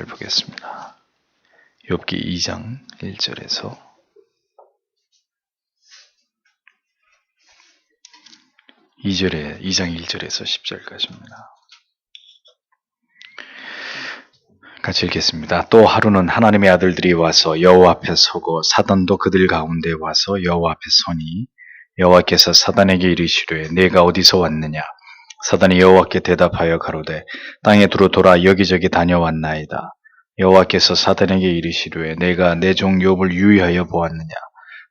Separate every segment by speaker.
Speaker 1: 말씀을 보겠습니다. 욥기 2장 1절에서 2장 1절에서 10절까지입니다. 같이 읽겠습니다. 또 하루는 하나님의 아들들이 와서 여호와 앞에 서고 사단도 그들 가운데 와서 여호와 앞에 서니 여호와께서 사단에게 이르시되 내가 어디서 왔느냐? 사단이 여호와께 대답하여 가로되 땅에 두루 돌아 여기저기 다녀왔나이다. 여호와께서 사단에게 이르시되 내가 내 종 욥을 유의하여 보았느냐?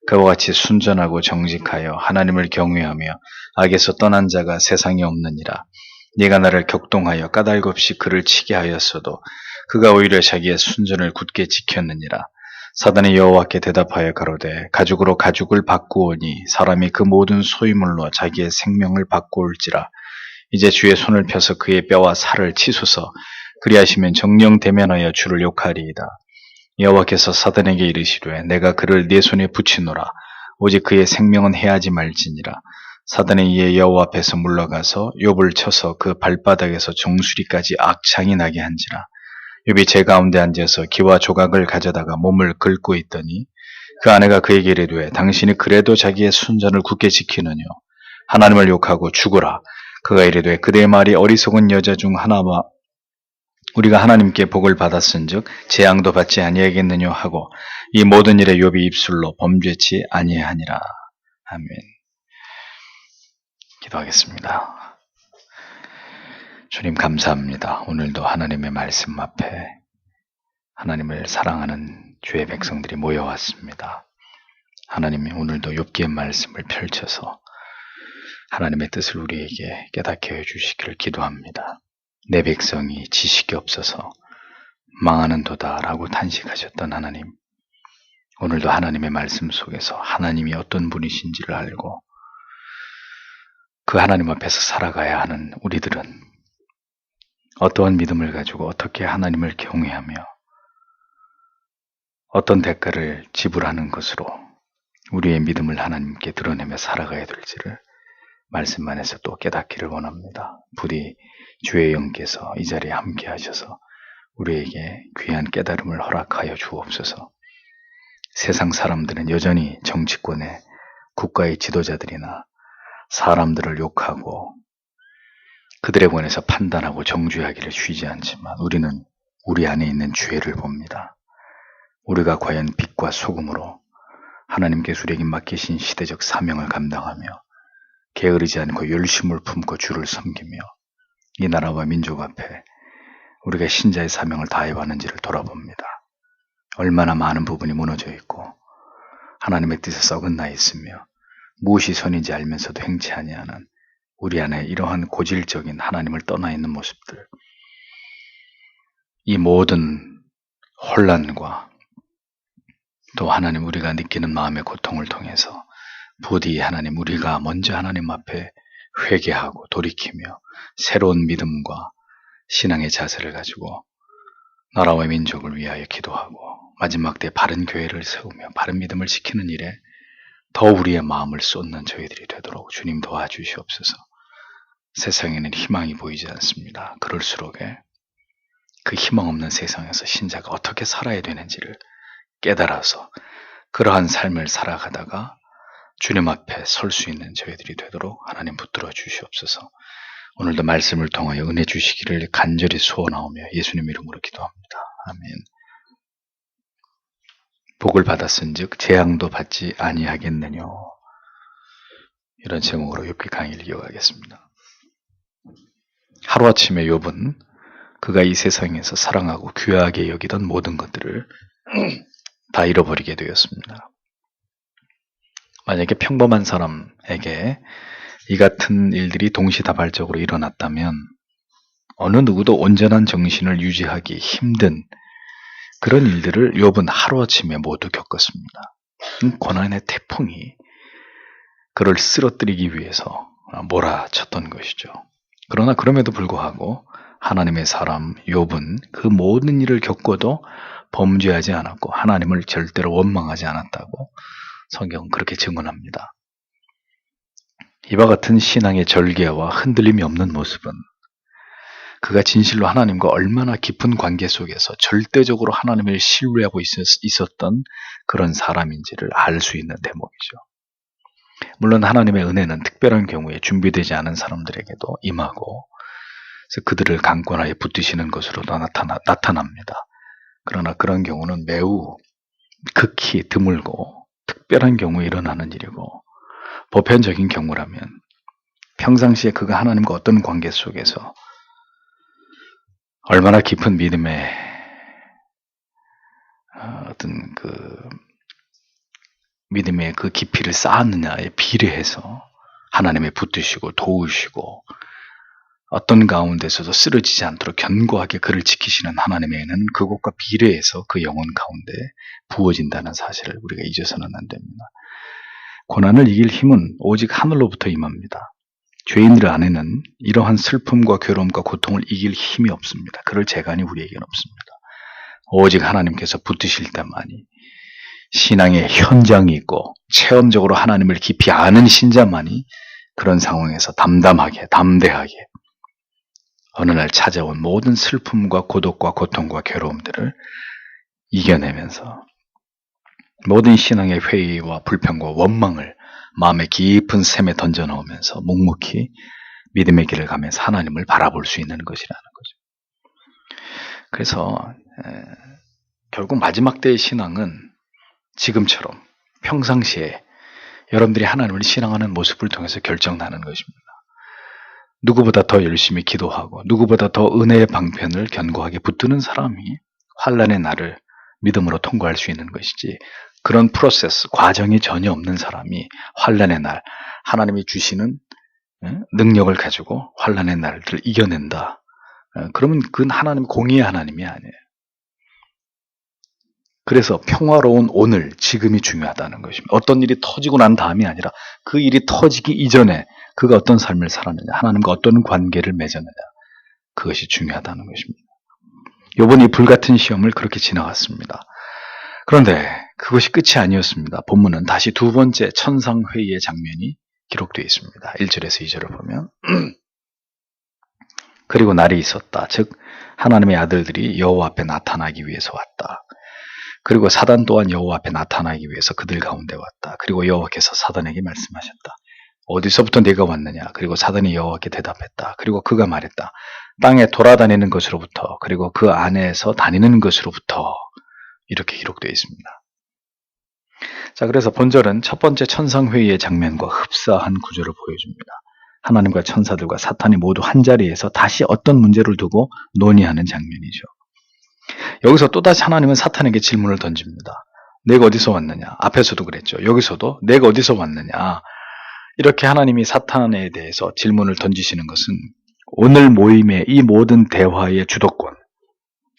Speaker 1: 그와 같이 순전하고 정직하여 하나님을 경외하며 악에서 떠난 자가 세상에 없느니라. 네가 나를 격동하여 까닭없이 그를 치게 하였어도 그가 오히려 자기의 순전을 굳게 지켰느니라. 사단이 여호와께 대답하여 가로되 가죽으로 가죽을 바꾸오니 사람이 그 모든 소유물로 자기의 생명을 바꾸올지라. 이제 주의 손을 펴서 그의 뼈와 살을 치소서. 그리하시면 정령 대면하여 주를 욕하리이다. 여호와께서 사단에게 이르시되 내가 그를 네 손에 붙이노라. 오직 그의 생명은 해하지 말지니라. 사단이 이에 여호와 앞에서 물러가서 욥을 쳐서 그 발바닥에서 정수리까지 악창이 나게 한지라. 욥이 제 가운데 앉아서 기와 조각을 가져다가 몸을 긁고 있더니 그 아내가 그에게 이르되 당신이 그래도 자기의 순전을 굳게 지키느뇨? 하나님을 욕하고 죽으라. 그가 이르되 그대의 말이 어리석은 여자 중 하나와 우리가 하나님께 복을 받았은즉 재앙도 받지 아니하겠느뇨 하고 이 모든 일에 욥이 입술로 범죄치 아니하니라. 아멘. 기도하겠습니다. 주님 감사합니다. 오늘도 하나님의 말씀 앞에 하나님을 사랑하는 주의 백성들이 모여왔습니다. 하나님이 오늘도 욥기의 말씀을 펼쳐서 하나님의 뜻을 우리에게 깨닫게 해주시기를 기도합니다. 내 백성이 지식이 없어서 망하는 도다라고 탄식하셨던 하나님, 오늘도 하나님의 말씀 속에서 하나님이 어떤 분이신지를 알고 그 하나님 앞에서 살아가야 하는 우리들은 어떠한 믿음을 가지고 어떻게 하나님을 경외하며 어떤 대가를 지불하는 것으로 우리의 믿음을 하나님께 드러내며 살아가야 될지를 말씀 안에서 또 깨닫기를 원합니다. 부디 주의 영께서 이 자리에 함께 하셔서 우리에게 귀한 깨달음을 허락하여 주옵소서. 세상 사람들은 여전히 정치권의 국가의 지도자들이나 사람들을 욕하고 그들에 관해서 판단하고 정죄하기를 쉬지 않지만 우리는 우리 안에 있는 죄를 봅니다. 우리가 과연 빛과 소금으로 하나님께서 우리에게 맡기신 시대적 사명을 감당하며 게으르지 않고 열심을 품고 주를 섬기며 이 나라와 민족 앞에 우리가 신자의 사명을 다해왔는지를 돌아봅니다. 얼마나 많은 부분이 무너져 있고 하나님의 뜻에 어긋나 있으며 무엇이 선인지 알면서도 행치 아니하는 우리 안에 이러한 고질적인 하나님을 떠나 있는 모습들, 이 모든 혼란과 또 하나님 우리가 느끼는 마음의 고통을 통해서 부디 하나님 우리가 먼저 하나님 앞에 회개하고 돌이키며 새로운 믿음과 신앙의 자세를 가지고 나라와 민족을 위하여 기도하고 마지막 때 바른 교회를 세우며 바른 믿음을 지키는 일에 더 우리의 마음을 쏟는 저희들이 되도록 주님 도와주시옵소서. 세상에는 희망이 보이지 않습니다. 그럴수록에 그 희망 없는 세상에서 신자가 어떻게 살아야 되는지를 깨달아서 그러한 삶을 살아가다가 주님 앞에 설 수 있는 저희들이 되도록 하나님 붙들어 주시옵소서. 오늘도 말씀을 통하여 은혜 주시기를 간절히 소원하오며 예수님 이름으로 기도합니다. 아멘. 복을 받았은즉 재앙도 받지 아니하겠느뇨. 이런 제목으로 욥기 강의를 이어가겠습니다. 하루아침에 욥은 그가 이 세상에서 사랑하고 귀하게 여기던 모든 것들을 다 잃어버리게 되었습니다. 만약에 평범한 사람에게 이 같은 일들이 동시다발적으로 일어났다면 어느 누구도 온전한 정신을 유지하기 힘든 그런 일들을 욥은 하루아침에 모두 겪었습니다. 고난의 태풍이 그를 쓰러뜨리기 위해서 몰아쳤던 것이죠. 그러나 그럼에도 불구하고 하나님의 사람 욥은 그 모든 일을 겪고도 범죄하지 않았고 하나님을 절대로 원망하지 않았다고 성경은 그렇게 증언합니다. 이와 같은 신앙의 절개와 흔들림이 없는 모습은 그가 진실로 하나님과 얼마나 깊은 관계 속에서 절대적으로 하나님을 신뢰하고 있었던 그런 사람인지를 알 수 있는 대목이죠. 물론 하나님의 은혜는 특별한 경우에 준비되지 않은 사람들에게도 임하고 그래서 그들을 강권하에 붙드시는 것으로도 나타납니다. 그러나 그런 경우는 매우 극히 드물고 특별한 경우에 일어나는 일이고 보편적인 경우라면 평상시에 그가 하나님과 어떤 관계 속에서 얼마나 깊은 믿음의 어떤 믿음의 그 깊이를 쌓았느냐에 비례해서 하나님의 붙드시고 도우시고 어떤 가운데서도 쓰러지지 않도록 견고하게 그를 지키시는 하나님의 은혜는 그것과 비례해서 그 영혼 가운데 부어진다는 사실을 우리가 잊어서는 안 됩니다. 고난을 이길 힘은 오직 하늘로부터 임합니다. 죄인들 안에는 이러한 슬픔과 괴로움과 고통을 이길 힘이 없습니다. 그럴 재간이 우리에게는 없습니다. 오직 하나님께서 붙드실 때만이 신앙의 현장이 있고 체험적으로 하나님을 깊이 아는 신자만이 그런 상황에서 담대하게 어느 날 찾아온 모든 슬픔과 고독과 고통과 괴로움들을 이겨내면서 모든 신앙의 회의와 불평과 원망을 마음의 깊은 샘에 던져넣으면서 묵묵히 믿음의 길을 가면서 하나님을 바라볼 수 있는 것이라는 거죠. 그래서 결국 마지막 때의 신앙은 지금처럼 평상시에 여러분들이 하나님을 신앙하는 모습을 통해서 결정나는 것입니다. 누구보다 더 열심히 기도하고 누구보다 더 은혜의 방편을 견고하게 붙드는 사람이 환난의 날을 믿음으로 통과할 수 있는 것이지 그런 프로세스, 과정이 전혀 없는 사람이 환난의 날, 하나님이 주시는 능력을 가지고 환난의 날을 이겨낸다. 그러면 그건 하나님 공의의 하나님이 아니에요. 그래서 평화로운 오늘, 지금이 중요하다는 것입니다. 어떤 일이 터지고 난 다음이 아니라 그 일이 터지기 이전에 그가 어떤 삶을 살았느냐, 하나님과 어떤 관계를 맺었느냐, 그것이 중요하다는 것입니다. 이번 이 불같은 시험을 그렇게 지나갔습니다. 그런데 그것이 끝이 아니었습니다. 본문은 다시 두 번째 천상회의의 장면이 기록되어 있습니다. 1절에서 2절을 보면 그리고 날이 있었다. 즉 하나님의 아들들이 여호와 앞에 나타나기 위해서 왔다. 그리고 사단 또한 여호와 앞에 나타나기 위해서 그들 가운데 왔다. 그리고 여호와께서 사단에게 말씀하셨다. 어디서부터 네가 왔느냐? 그리고 사단이 여호와께 대답했다. 그리고 그가 말했다. 땅에 돌아다니는 것으로부터 그리고 그 안에서 다니는 것으로부터 이렇게 기록되어 있습니다. 자, 그래서 본절은 첫 번째 천상회의의 장면과 흡사한 구조를 보여줍니다. 하나님과 천사들과 사탄이 모두 한자리에서 다시 어떤 문제를 두고 논의하는 장면이죠. 여기서 또다시 하나님은 사탄에게 질문을 던집니다. 내가 어디서 왔느냐? 앞에서도 그랬죠. 여기서도 내가 어디서 왔느냐? 이렇게 하나님이 사탄에 대해서 질문을 던지시는 것은 오늘 모임의 이 모든 대화의 주도권,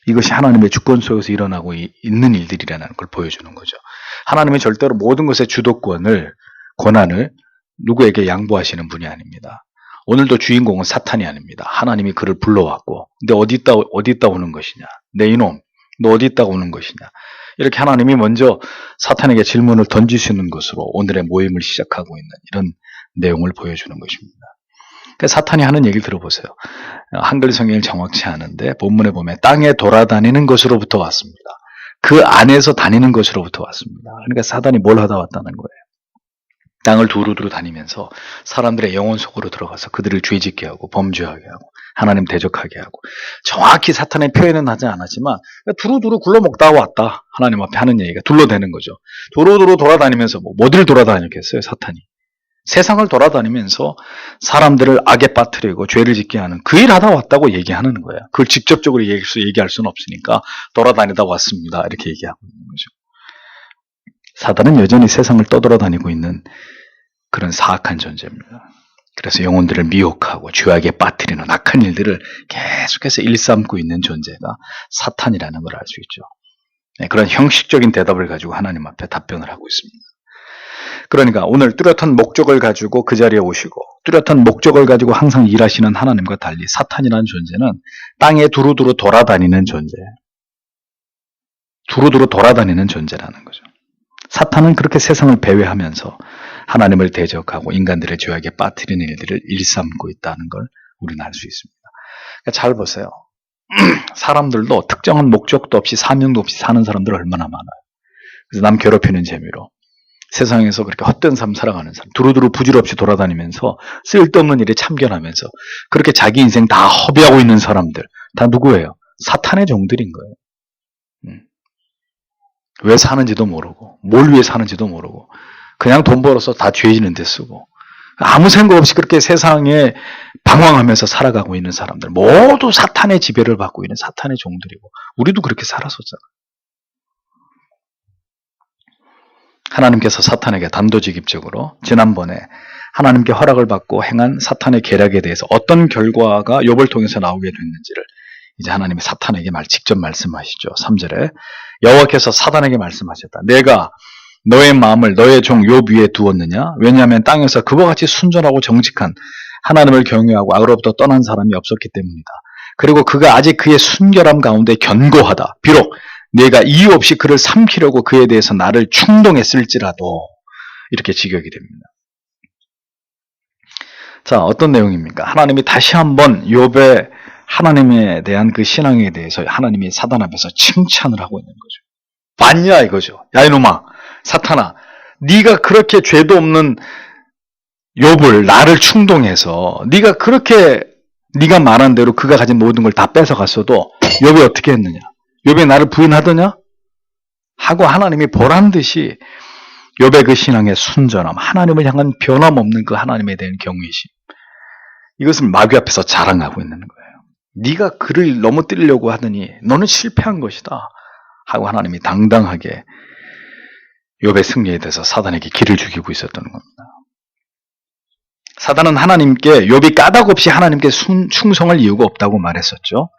Speaker 1: 이것이 하나님의 주권 속에서 일어나고 있는 일들이라는 걸 보여주는 거죠. 하나님은 절대로 모든 것의 주도권을, 권한을 누구에게 양보하시는 분이 아닙니다. 오늘도 주인공은 사탄이 아닙니다. 하나님이 그를 불러왔고, 근데 어디 있다 오는 것이냐? 내 이놈, 너 어디 있다가 오는 것이냐? 이렇게 하나님이 먼저 사탄에게 질문을 던지시는 것으로 오늘의 모임을 시작하고 있는 이런 내용을 보여주는 것입니다. 사탄이 하는 얘기를 들어보세요. 한글 성경이 정확치 않은데 본문에 보면 땅에 돌아다니는 것으로부터 왔습니다. 그 안에서 다니는 것으로부터 왔습니다. 그러니까 사단이 뭘 하다 왔다는 거예요. 땅을 두루두루 다니면서 사람들의 영혼 속으로 들어가서 그들을 죄짓게 하고 범죄하게 하고 하나님 대적하게 하고, 정확히 사탄의 표현은 하지 않았지만 두루두루 굴러먹다 왔다. 하나님 앞에 하는 얘기가 둘러대는 거죠. 두루두루 돌아다니면서 어디를 돌아다녔겠어요, 사탄이. 세상을 돌아다니면서 사람들을 악에 빠뜨리고 죄를 짓게 하는 그 일 하다 왔다고 얘기하는 거예요. 그걸 직접적으로 얘기할 수는 없으니까 돌아다니다 왔습니다. 이렇게 얘기하고 있는 거죠. 사단은 여전히 세상을 떠돌아다니고 있는 그런 사악한 존재입니다. 그래서 영혼들을 미혹하고 죄악에 빠뜨리는 악한 일들을 계속해서 일삼고 있는 존재가 사탄이라는 걸 알 수 있죠. 그런 형식적인 대답을 가지고 하나님 앞에 답변을 하고 있습니다. 그러니까 오늘 뚜렷한 목적을 가지고 그 자리에 오시고 뚜렷한 목적을 가지고 항상 일하시는 하나님과 달리 사탄이라는 존재는 땅에 두루두루 돌아다니는 존재, 두루두루 돌아다니는 존재라는 거죠. 사탄은 그렇게 세상을 배회하면서 하나님을 대적하고 인간들의 죄악에 빠뜨리는 일들을 일삼고 있다는 걸 우리는 알 수 있습니다. 그러니까 잘 보세요. 사람들도 특정한 목적도 없이 사명도 없이 사는 사람들 얼마나 많아요. 그래서 남 괴롭히는 재미로 세상에서 그렇게 헛된 삶 살아가는 사람, 두루두루 부질없이 돌아다니면서 쓸데없는 일에 참견하면서 그렇게 자기 인생 다 허비하고 있는 사람들 다 누구예요? 사탄의 종들인 거예요. 왜 사는지도 모르고 뭘 위해 사는지도 모르고 그냥 돈 벌어서 다 죄지는 데 쓰고 아무 생각 없이 그렇게 세상에 방황하면서 살아가고 있는 사람들 모두 사탄의 지배를 받고 있는 사탄의 종들이고 우리도 그렇게 살았었잖아요. 하나님께서 사탄에게 단도직입적으로 지난번에 하나님께 허락을 받고 행한 사탄의 계략에 대해서 어떤 결과가 욥을 통해서 나오게 됐는지를 이제 하나님이 사탄에게 직접 말씀하시죠. 3절에 여호와께서 사탄에게 말씀하셨다. 내가 너의 마음을 너의 종 욥 위에 두었느냐? 왜냐하면 땅에서 그와 같이 순전하고 정직한 하나님을 경외하고 악으로부터 떠난 사람이 없었기 때문이다. 그리고 그가 아직 그의 순결함 가운데 견고하다. 비록 내가 이유 없이 그를 삼키려고 그에 대해서 나를 충동했을지라도 이렇게 직역이 됩니다. 자, 어떤 내용입니까? 하나님이 다시 한번 욥의 하나님에 대한 그 신앙에 대해서 하나님이 사단 앞에서 칭찬을 하고 있는 거죠. 봤냐 이거죠. 야 이놈아, 사탄아, 네가 그렇게 죄도 없는 욥을 나를 충동해서 네가 그렇게 네가 말한 대로 그가 가진 모든 걸 다 뺏어갔어도 욥이 어떻게 했느냐? 욥이 나를 부인하더냐? 하고 하나님이 보란듯이 욥의 그 신앙의 순전함, 하나님을 향한 변함없는 그 하나님에 대한 경외심, 이것을 마귀 앞에서 자랑하고 있는 거예요. 네가 그를 넘어뜨리려고 하더니 너는 실패한 것이다 하고 하나님이 당당하게 욥의 승리에 대해서 사단에게 기를 죽이고 있었던 겁니다. 사단은 하나님께 욥이 까닭 없이 하나님께 충성할 이유가 없다고 말했었죠.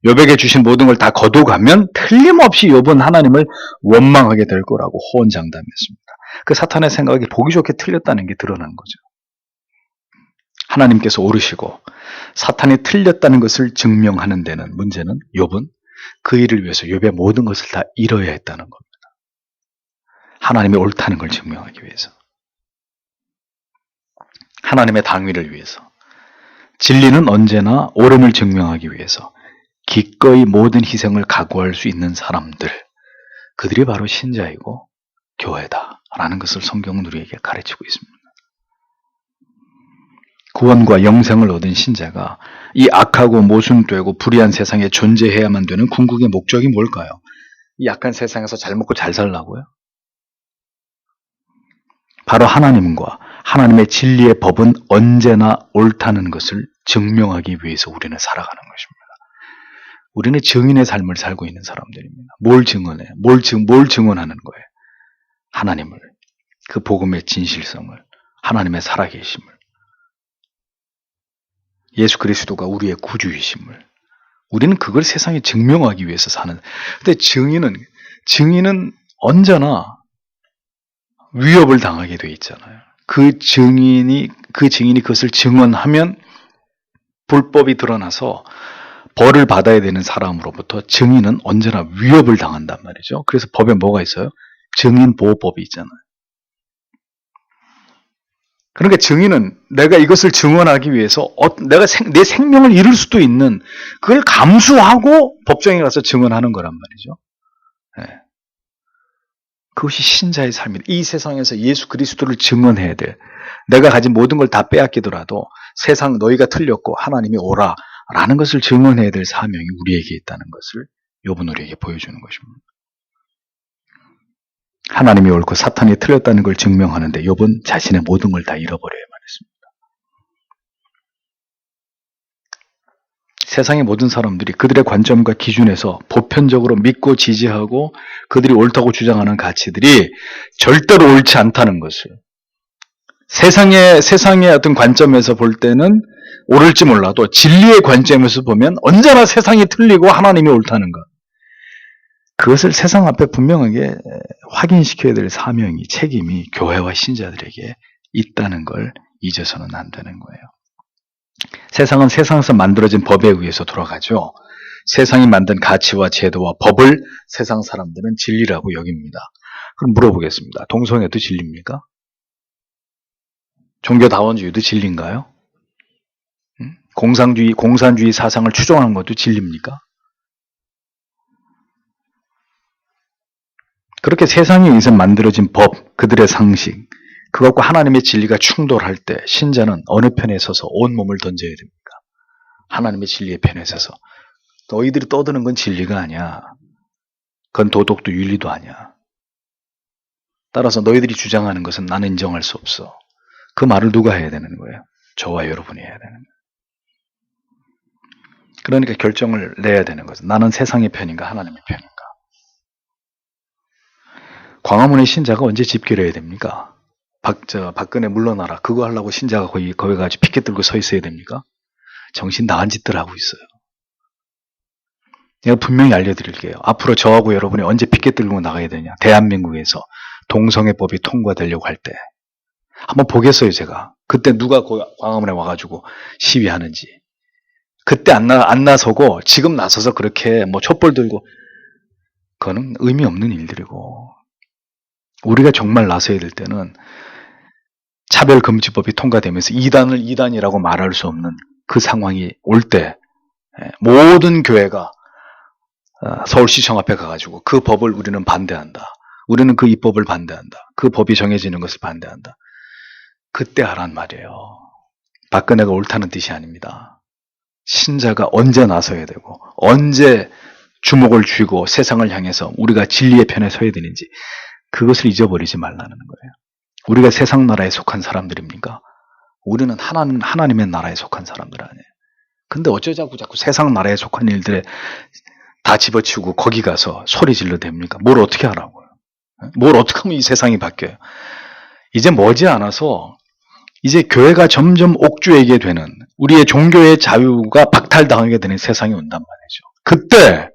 Speaker 1: 욥에게 주신 모든 걸 다 거둬가면 틀림없이 욥은 하나님을 원망하게 될 거라고 호언장담했습니다. 그 사탄의 생각이 보기 좋게 틀렸다는 게 드러난 거죠. 하나님께서 오르시고 사탄이 틀렸다는 것을 증명하는 데는 문제는 욥은 그 일을 위해서 욥의 모든 것을 다 잃어야 했다는 겁니다. 하나님이 옳다는 걸 증명하기 위해서, 하나님의 당위를 위해서, 진리는 언제나 옳음을 증명하기 위해서 기꺼이 모든 희생을 각오할 수 있는 사람들, 그들이 바로 신자이고 교회다라는 것을 성경은 우리에게 가르치고 있습니다. 구원과 영생을 얻은 신자가 이 악하고 모순되고 불의한 세상에 존재해야만 되는 궁극의 목적이 뭘까요? 이 악한 세상에서 잘 먹고 잘 살라고요? 바로 하나님과 하나님의 진리의 법은 언제나 옳다는 것을 증명하기 위해서 우리는 살아가는 것입니다. 우리는 증인의 삶을 살고 있는 사람들입니다. 뭘 증언해? 뭘 증언하는 거예요? 하나님을, 그 복음의 진실성을, 하나님의 살아계심을, 예수 그리스도가 우리의 구주이심을, 우리는 그걸 세상에 증명하기 위해서 사는. 근데 증인은 언제나 위협을 당하게 돼 있잖아요. 그 증인이 그것을 증언하면 불법이 드러나서 벌을 받아야 되는 사람으로부터 증인은 언제나 위협을 당한단 말이죠. 그래서 법에 뭐가 있어요? 증인보호법이 있잖아요. 그러니까 증인은 내가 이것을 증언하기 위해서 내가 내 생명을 잃을 수도 있는 그걸 감수하고 법정에 가서 증언하는 거란 말이죠. 네. 그것이 신자의 삶이다. 이 세상에서 예수 그리스도를 증언해야 돼. 내가 가진 모든 걸 다 빼앗기더라도 세상 너희가 틀렸고 하나님이 오라 라는 것을 증언해야 될 사명이 우리에게 있다는 것을 욥은 우리에게 보여주는 것입니다. 하나님이 옳고 사탄이 틀렸다는 걸 증명하는데 욥은 자신의 모든 걸 다 잃어버려야만 했습니다. 세상의 모든 사람들이 그들의 관점과 기준에서 보편적으로 믿고 지지하고 그들이 옳다고 주장하는 가치들이 절대로 옳지 않다는 것을, 세상의 어떤 관점에서 볼 때는 옳을지 몰라도 진리의 관점에서 보면 언제나 세상이 틀리고 하나님이 옳다는 것, 그것을 세상 앞에 분명하게 확인시켜야 될 사명이, 책임이 교회와 신자들에게 있다는 걸 잊어서는 안 되는 거예요. 세상은 세상에서 만들어진 법에 의해서 돌아가죠. 세상이 만든 가치와 제도와 법을 세상 사람들은 진리라고 여깁니다. 그럼 물어보겠습니다. 동성애도 진리입니까? 종교다원주의도 진리인가요? 공산주의 사상을 추종하는 것도 진리입니까? 그렇게 세상에 의해서 만들어진 법, 그들의 상식, 그것과 하나님의 진리가 충돌할 때 신자는 어느 편에 서서 온몸을 던져야 됩니까? 하나님의 진리의 편에 서서. 너희들이 떠드는 건 진리가 아니야. 그건 도덕도 윤리도 아니야. 따라서 너희들이 주장하는 것은 나는 인정할 수 없어. 그 말을 누가 해야 되는 거예요? 저와 여러분이 해야 되는 거예요. 그러니까 결정을 내야 되는 거죠. 나는 세상의 편인가 하나님의 편인가. 광화문의 신자가 언제 집회를 해야 됩니까? 박근혜 물러나라. 그거 하려고 신자가 거기 가서 피켓 들고 서 있어야 됩니까? 정신 나간 짓들 하고 있어요. 내가 분명히 알려드릴게요. 앞으로 저하고 여러분이 언제 피켓 들고 나가야 되냐. 대한민국에서 동성애법이 통과되려고 할 때. 한번 보겠어요, 제가. 그때 누가 광화문에 와가지고 시위하는지. 그때 안 나서고 지금 나서서 그렇게 촛불 들고 그거는 의미 없는 일들이고 우리가 정말 나서야 될 때는 차별금지법이 통과되면서 이단을 이단이라고 말할 수 없는 그 상황이 올 때 모든 교회가 서울시청 앞에 가가지고 그 법을 우리는 반대한다. 우리는 그 입법을 반대한다. 그 법이 정해지는 것을 반대한다. 그때 하란 말이에요. 박근혜가 옳다는 뜻이 아닙니다. 신자가 언제 나서야 되고 언제 주목을 쥐고 세상을 향해서 우리가 진리의 편에 서야 되는지 그것을 잊어버리지 말라는 거예요. 우리가 세상 나라에 속한 사람들입니까? 우리는 하나님의 나라에 속한 사람들 아니에요. 근데 어쩌자고 자꾸 세상 나라에 속한 일들에 다 집어치우고 거기 가서 소리 질러 댑니까? 뭘 어떻게 하라고요? 뭘 어떻게 하면 이 세상이 바뀌어요? 이제 머지않아서 이제 교회가 점점 옥주에게 되는 우리의 종교의 자유가 박탈당하게 되는 세상이 온단 말이죠. 그때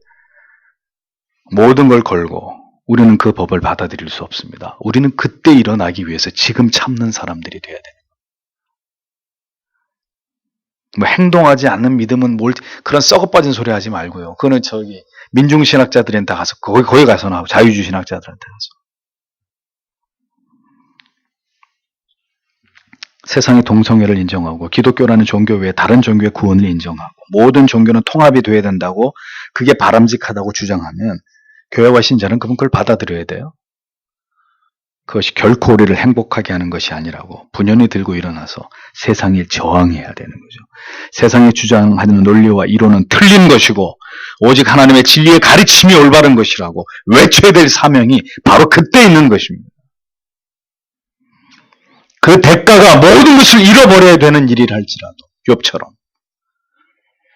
Speaker 1: 모든 걸 걸고 우리는 그 법을 받아들일 수 없습니다. 우리는 그때 일어나기 위해서 지금 참는 사람들이 돼야 돼요. 행동하지 않는 믿음은 그런 썩어빠진 소리 하지 말고요. 그거는 민중신학자들한테 가서 거기 가서 나오고 자유주의 신학자들한테 가서. 세상의 동성애를 인정하고 기독교라는 종교 외에 다른 종교의 구원을 인정하고 모든 종교는 통합이 돼야 된다고 그게 바람직하다고 주장하면 교회와 신자는 그걸 받아들여야 돼요. 그것이 결코 우리를 행복하게 하는 것이 아니라고 분연히 들고 일어나서 세상에 저항해야 되는 거죠. 세상이 주장하는 논리와 이론은 틀린 것이고 오직 하나님의 진리의 가르침이 올바른 것이라고 외쳐야 될 사명이 바로 그때 있는 것입니다. 그 대가가 모든 것을 잃어버려야 되는 일이라 할지라도 욥처럼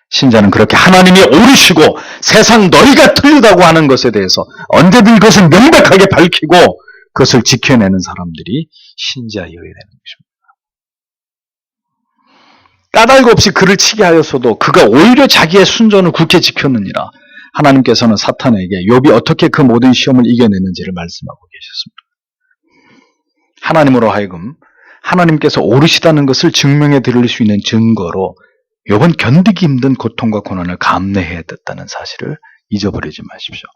Speaker 1: 신자는 그렇게 하나님이 옳으시고 세상 너희가 틀리다고 하는 것에 대해서 언제든 그것을 명백하게 밝히고 그것을 지켜내는 사람들이 신자여야 되는 것입니다. 까닭 없이 그를 치게 하였어도 그가 오히려 자기의 순전을 굳게 지켰느니라. 하나님께서는 사탄에게 욥이 어떻게 그 모든 시험을 이겨내는지를 말씀하고 계셨습니다. 하나님으로 하여금 하나님께서 옳으시다는 것을 증명해 드릴 수 있는 증거로 욥은 견디기 힘든 고통과 고난을 감내해야 됐다는 사실을 잊어버리지 마십시오.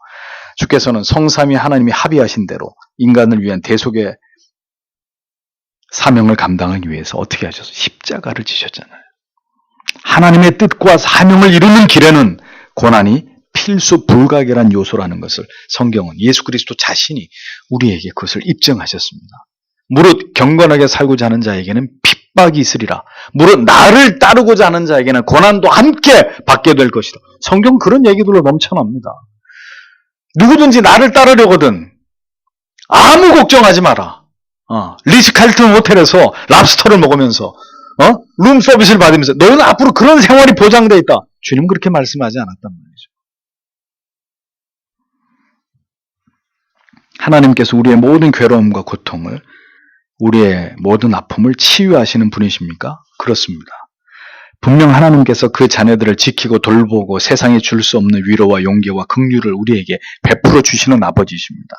Speaker 1: 주께서는 성삼위 하나님이 합의하신 대로 인간을 위한 대속의 사명을 감당하기 위해서 어떻게 하셔서 십자가를 지셨잖아요. 하나님의 뜻과 사명을 이루는 길에는 고난이 필수 불가결한 요소라는 것을 성경은 예수 그리스도 자신이 우리에게 그것을 입증하셨습니다. 무릇 경건하게 살고자 하는 자에게는 핍박이 있으리라. 무릇 나를 따르고자 하는 자에게는 고난도 함께 받게 될 것이다. 성경 그런 얘기들로 넘쳐납니다. 누구든지 나를 따르려거든 아무 걱정하지 마라. 리츠칼튼 호텔에서 랍스터를 먹으면서 룸 서비스를 받으면서 너는 앞으로 그런 생활이 보장되어 있다. 주님은 그렇게 말씀하지 않았단 말이죠. 하나님께서 우리의 모든 괴로움과 고통을 우리의 모든 아픔을 치유하시는 분이십니까? 그렇습니다. 분명 하나님께서 그 자녀들을 지키고 돌보고 세상에 줄 수 없는 위로와 용기와 긍휼을 우리에게 베풀어 주시는 아버지십니다.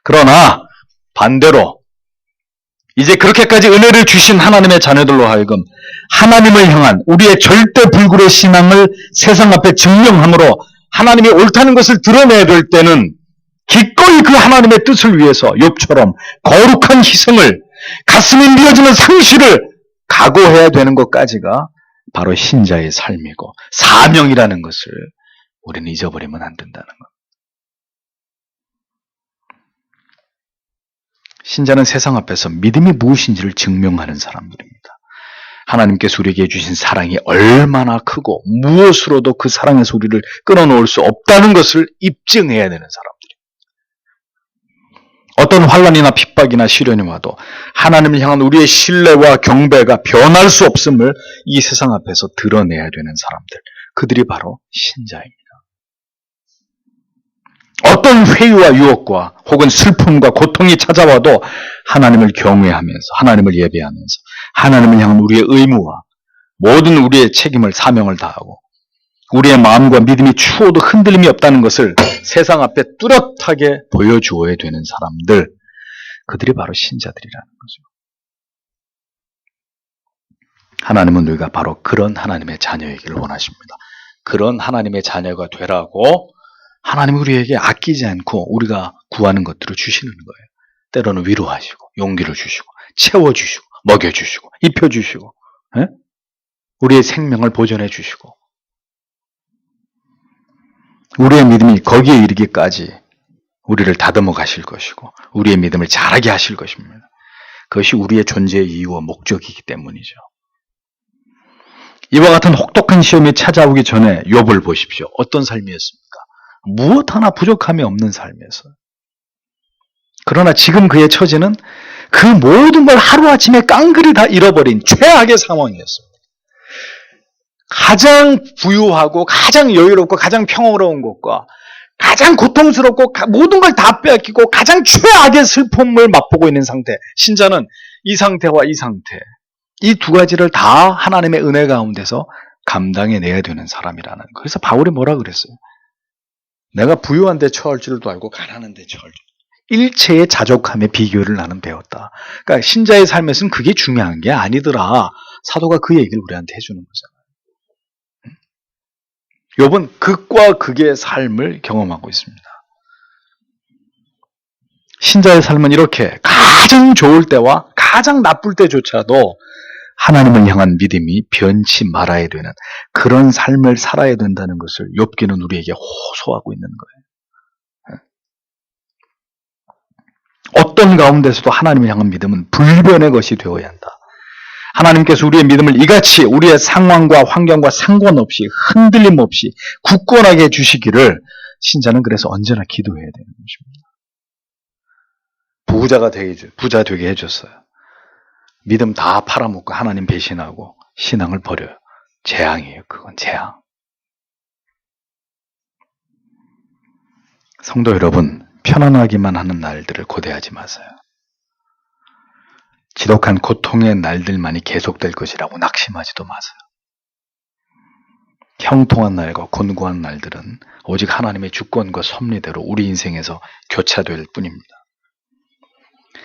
Speaker 1: 그러나 반대로 이제 그렇게까지 은혜를 주신 하나님의 자녀들로 하여금 하나님을 향한 우리의 절대 불굴의 신앙을 세상 앞에 증명함으로 하나님이 옳다는 것을 드러내야 될 때는 기꺼이 그 하나님의 뜻을 위해서 욥처럼 거룩한 희생을 가슴이 미어지는 상실을 각오해야 되는 것까지가 바로 신자의 삶이고 사명이라는 것을 우리는 잊어버리면 안 된다는 것. 신자는 세상 앞에서 믿음이 무엇인지를 증명하는 사람들입니다. 하나님께서 우리에게 해주신 사랑이 얼마나 크고 무엇으로도 그 사랑에서 우리를 끊어놓을 수 없다는 것을 입증해야 되는 사람들입니다. 어떤 환난이나 핍박이나 시련이 와도 하나님을 향한 우리의 신뢰와 경배가 변할 수 없음을 이 세상 앞에서 드러내야 되는 사람들, 그들이 바로 신자입니다. 어떤 회유와 유혹과 혹은 슬픔과 고통이 찾아와도 하나님을 경외하면서 하나님을 예배하면서 하나님을 향한 우리의 의무와 모든 우리의 책임을 사명을 다하고 우리의 마음과 믿음이 추워도 흔들림이 없다는 것을 세상 앞에 뚜렷하게 보여주어야 되는 사람들, 그들이 바로 신자들이라는 거죠. 하나님은 우리가 바로 그런 하나님의 자녀이기를 원하십니다. 그런 하나님의 자녀가 되라고 하나님이 우리에게 아끼지 않고 우리가 구하는 것들을 주시는 거예요. 때로는 위로하시고 용기를 주시고 채워주시고 먹여주시고 입혀주시고 우리의 생명을 보존해 주시고 우리의 믿음이 거기에 이르기까지 우리를 다듬어 가실 것이고 우리의 믿음을 자라게 하실 것입니다. 그것이 우리의 존재의 이유와 목적이기 때문이죠. 이와 같은 혹독한 시험이 찾아오기 전에 욥을 보십시오. 어떤 삶이었습니까? 무엇 하나 부족함이 없는 삶이었어요. 그러나 지금 그의 처지는 그 모든 걸 하루아침에 깡그리 다 잃어버린 최악의 상황이었습니다. 가장 부유하고 가장 여유롭고 가장 평화로운 것과 가장 고통스럽고 모든 걸 다 빼앗기고 가장 최악의 슬픔을 맛보고 있는 상태. 신자는 이 상태와 이 상태, 이 두 가지를 다 하나님의 은혜 가운데서 감당해내야 되는 사람이라는 거예요. 그래서 바울이 뭐라 그랬어요? 내가 부유한 데 처할 줄도 알고 가난한 데 처할 줄. 일체의 자족함의 비교를 나는 배웠다. 그러니까 신자의 삶에서는 그게 중요한 게 아니더라. 사도가 그 얘기를 우리한테 해주는 거잖아요. 욥은 극과 극의 삶을 경험하고 있습니다. 신자의 삶은 이렇게 가장 좋을 때와 가장 나쁠 때조차도 하나님을 향한 믿음이 변치 말아야 되는 그런 삶을 살아야 된다는 것을 욥기는 우리에게 호소하고 있는 거예요. 어떤 가운데서도 하나님을 향한 믿음은 불변의 것이 되어야 한다. 하나님께서 우리의 믿음을 이같이 우리의 상황과 환경과 상관없이 흔들림 없이 굳건하게 해주시기를 신자는 그래서 언제나 기도해야 되는 것입니다. 부자 되게 해줬어요. 믿음 다 팔아먹고 하나님 배신하고 신앙을 버려요. 재앙이에요. 그건 재앙. 성도 여러분, 편안하기만 하는 날들을 고대하지 마세요. 지독한 고통의 날들만이 계속될 것이라고 낙심하지도 마세요. 형통한 날과 곤고한 날들은 오직 하나님의 주권과 섭리대로 우리 인생에서 교차될 뿐입니다.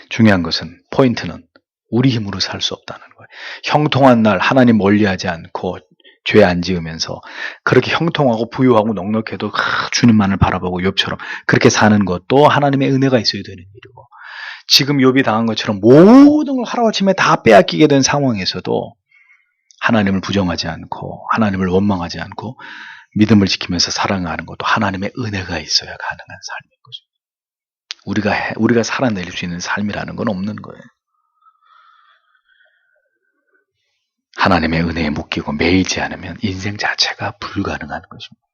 Speaker 1: 중요한 것은, 포인트는 우리 힘으로 살 수 없다는 거예요. 형통한 날 하나님 멀리하지 않고 죄 안 지으면서 그렇게 형통하고 부유하고 넉넉해도 주님만을 바라보고 욥처럼 그렇게 사는 것도 하나님의 은혜가 있어야 되는 일이고, 지금 욥이 당한 것처럼 모든 걸 하루아침에 다 빼앗기게 된 상황에서도 하나님을 부정하지 않고 하나님을 원망하지 않고 믿음을 지키면서 살아가는 것도 하나님의 은혜가 있어야 가능한 삶인 거죠. 우리가 살아낼 수 있는 삶이라는 건 없는 거예요. 하나님의 은혜에 묶이고 매이지 않으면 인생 자체가 불가능한 것입니다.